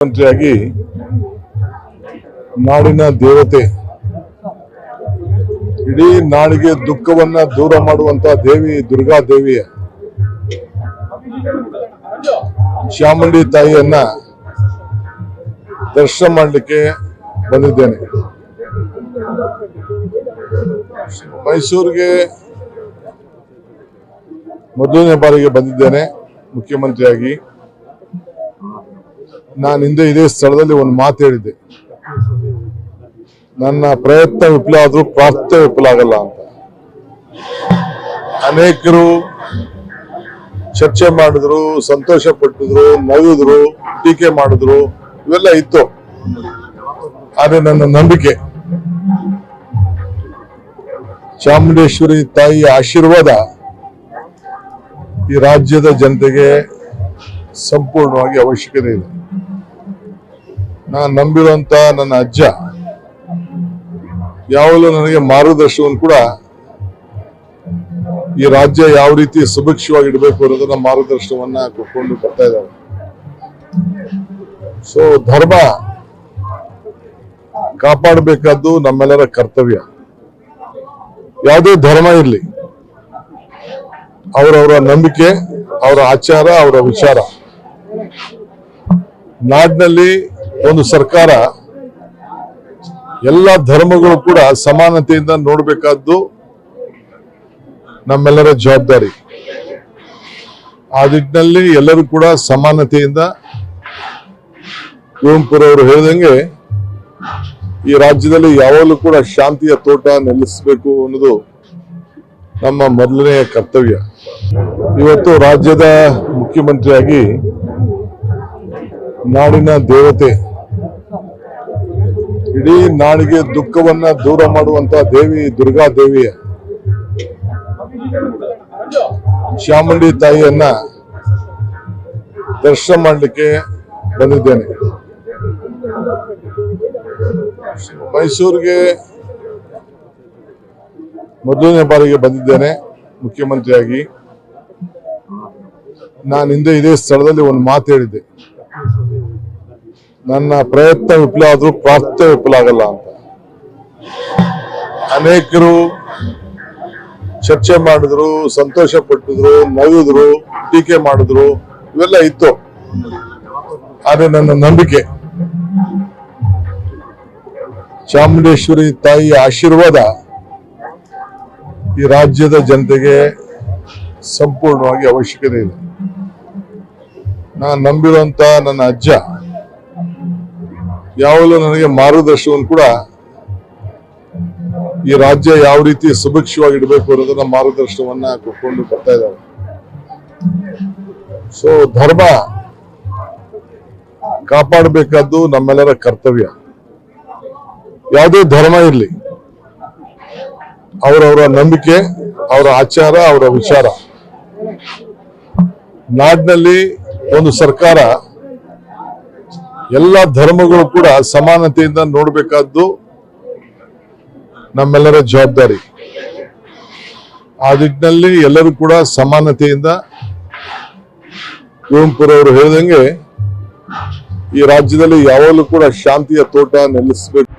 ಮಂತ್ರಿಯಾಗಿ ನಾಡಿನ ದೇವತೆ, ಇಡೀ ನಾಡಿಗೆ ದುಃಖವನ್ನ ದೂರ ಮಾಡುವಂತ ದೇವಿ ದುರ್ಗಾ ದೇವಿಯ ಚಾಮುಂಡಿ ತಾಯಿಯನ್ನ ದರ್ಶನ ಮಾಡಲಿಕ್ಕೆ ಬಂದಿದ್ದೇನೆ. ಮೈಸೂರಿಗೆ ಮೊದಲನೇ ಬಾರಿಗೆ ಬಂದಿದ್ದೇನೆ ಮುಖ್ಯಮಂತ್ರಿಯಾಗಿ. ನಾನು ಹಿಂದೆ ಇದೇ ಸ್ಥಳದಲ್ಲಿ ಒಂದು ಮಾತು ಹೇಳಿದ್ದೆ, ನನ್ನ ಪ್ರಯತ್ನ ವಿಫಲ ಆದ್ರೂ ಪ್ರಾರ್ಥನೆ ವಿಫಲ ಆಗಲ್ಲ ಅಂತ. ಅನೇಕರು ಚರ್ಚೆ ಮಾಡಿದ್ರು, ಸಂತೋಷ ಪಟ್ಟಿದ್ರು, ನಗಿದ್ರು, ಟೀಕೆ ಮಾಡಿದ್ರು, ಇವೆಲ್ಲ ಇತ್ತು. ಆದ್ರೆ ನನ್ನ ನಂಬಿಕೆ ಚಾಮುಂಡೇಶ್ವರಿ ತಾಯಿಯ ಆಶೀರ್ವಾದ ಈ ರಾಜ್ಯದ ಜನತೆಗೆ ಸಂಪೂರ್ಣವಾಗಿ ಅವಶ್ಯಕತೆ ಇದೆ. ನಾನು ನಂಬಿರುವಂತ ನನ್ನ ಅಜ್ಜ ಯಾವಾಗಲೂ ನನಗೆ ಮಾರ್ಗದರ್ಶನವನ್ನು ಕೂಡ ಈ ರಾಜ್ಯ ಯಾವ ರೀತಿ ಸುಭಿಕ್ಷವಾಗಿ ಇಡಬೇಕು ಅನ್ನೋದನ್ನ ಮಾರ್ಗದರ್ಶನವನ್ನ ಕೊಟ್ಕೊಂಡು ಬರ್ತಾ ಇದ್ದಾರೆ. ಸೊ ಧರ್ಮ ಕಾಪಾಡಬೇಕಾದ್ದು ನಮ್ಮೆಲ್ಲರ ಕರ್ತವ್ಯ. ಯಾವುದೇ ಧರ್ಮ ಇರಲಿ, ಅವರವರ ನಂಬಿಕೆ, ಅವರ ಆಚಾರ, ಅವರ ವಿಚಾರ. ನಾಡಿನಲ್ಲಿ ಒಂದು ಸರ್ಕಾರ ಎಲ್ಲ ಧರ್ಮಗಳು ಕೂಡ ಸಮಾನತೆಯಿಂದ ನೋಡಬೇಕಾದ್ದು ನಮ್ಮೆಲ್ಲರ ಜವಾಬ್ದಾರಿ. ಆ ನಿಟ್ಟಿನಲ್ಲಿ ಎಲ್ಲರೂ ಕೂಡ ಸಮಾನತೆಯಿಂದ, ಕುವೆಂಪುರವರು ಹೇಳಿದಂಗೆ ಈ ರಾಜ್ಯದಲ್ಲಿ ಯಾವಾಗಲೂ ಕೂಡ ಶಾಂತಿಯ ತೋಟ ನೆಲೆಸಬೇಕು ಅನ್ನೋದು ನಮ್ಮ ಮೊದಲನೆಯ ಕರ್ತವ್ಯ. ಇವತ್ತು ರಾಜ್ಯದ ಮುಖ್ಯಮಂತ್ರಿಯಾಗಿ ನಾಡಿನ ದೇವತೆ, ಇಡೀ ನಾಡಿಗೆ ದುಃಖವನ್ನ ದೂರ ಮಾಡುವಂತ ದೇವಿ ದುರ್ಗಾ ದೇವಿಯ ಚಾಮುಂಡಿ ತಾಯಿಯನ್ನ ದರ್ಶನ ಮಾಡಲಿಕ್ಕೆ ಬಂದಿದ್ದೇನೆ. ಮೈಸೂರಿಗೆ ಮೊದಲನೇ ಬಾರಿಗೆ ಬಂದಿದ್ದೇನೆ ಮುಖ್ಯಮಂತ್ರಿಯಾಗಿ. ನಾನು ಹಿಂದೆ ಇದೇ ಸ್ಥಳದಲ್ಲಿ ಒಂದು ಮಾತು ಹೇಳಿದ್ದೆ, ನನ್ನ ಪ್ರಯತ್ನ ವಿಫಲ ಆದ್ರೂ ಪ್ರಾರ್ಥನೆ ವಿಫಲ ಆಗಲ್ಲ ಅಂತ. ಅನೇಕರು ಚರ್ಚೆ ಮಾಡಿದ್ರು, ಸಂತೋಷ ಪಟ್ಟಿದ್ರು, ನಗಿದ್ರು, ಟೀಕೆ ಮಾಡಿದ್ರು, ಇವೆಲ್ಲ ಇತ್ತು. ಆದ್ರೆ ನನ್ನ ನಂಬಿಕೆ ಚಾಮುಂಡೇಶ್ವರಿ ತಾಯಿಯ ಆಶೀರ್ವಾದ ಈ ರಾಜ್ಯದ ಜನತೆಗೆ ಸಂಪೂರ್ಣವಾಗಿ ಅವಶ್ಯಕತೆ ಇದೆ. ನಾನು ನಂಬಿರುವಂತ ನನ್ನ ಅಜ್ಜ ಯಾವಾಗಲೂ ನನಗೆ ಮಾರ್ಗದರ್ಶನವನ್ನು ಕೂಡ ಈ ರಾಜ್ಯ ಯಾವ ರೀತಿ ಸುಭಿಕ್ಷವಾಗಿ ಇಡಬೇಕು ಅನ್ನೋದನ್ನ ಮಾರ್ಗದರ್ಶನವನ್ನ ಕೊಟ್ಕೊಂಡು ಬರ್ತಾ ಇದ್ದಾರೆ. ಸೊ ಧರ್ಮ ಕಾಪಾಡಬೇಕಾದ್ದು ನಮ್ಮೆಲ್ಲರ ಕರ್ತವ್ಯ. ಯಾವುದೇ ಧರ್ಮ ಇರಲಿ, ಅವರವರ ನಂಬಿಕೆ, ಅವರ ಆಚಾರ, ಅವರ ವಿಚಾರ. ನಾಡಿನಲ್ಲಿ ಒಂದು ಸರ್ಕಾರ ಎಲ್ಲ ಧರ್ಮಗಳು ಕೂಡ ಸಮಾನತೆಯಿಂದ ನೋಡಬೇಕಾದ್ದು ನಮ್ಮೆಲ್ಲರ ಜವಾಬ್ದಾರಿ. ಆ ನಿಟ್ಟಿನಲ್ಲಿ ಎಲ್ಲರೂ ಕೂಡ ಸಮಾನತೆಯಿಂದ, ಕುವೆಂಪುರವರು ಹೇಳಿದಂಗೆ ಈ ರಾಜ್ಯದಲ್ಲಿ ಯಾವಾಗಲೂ ಕೂಡ ಶಾಂತಿಯ ತೋಟ ನೆಲೆಸಬೇಕು.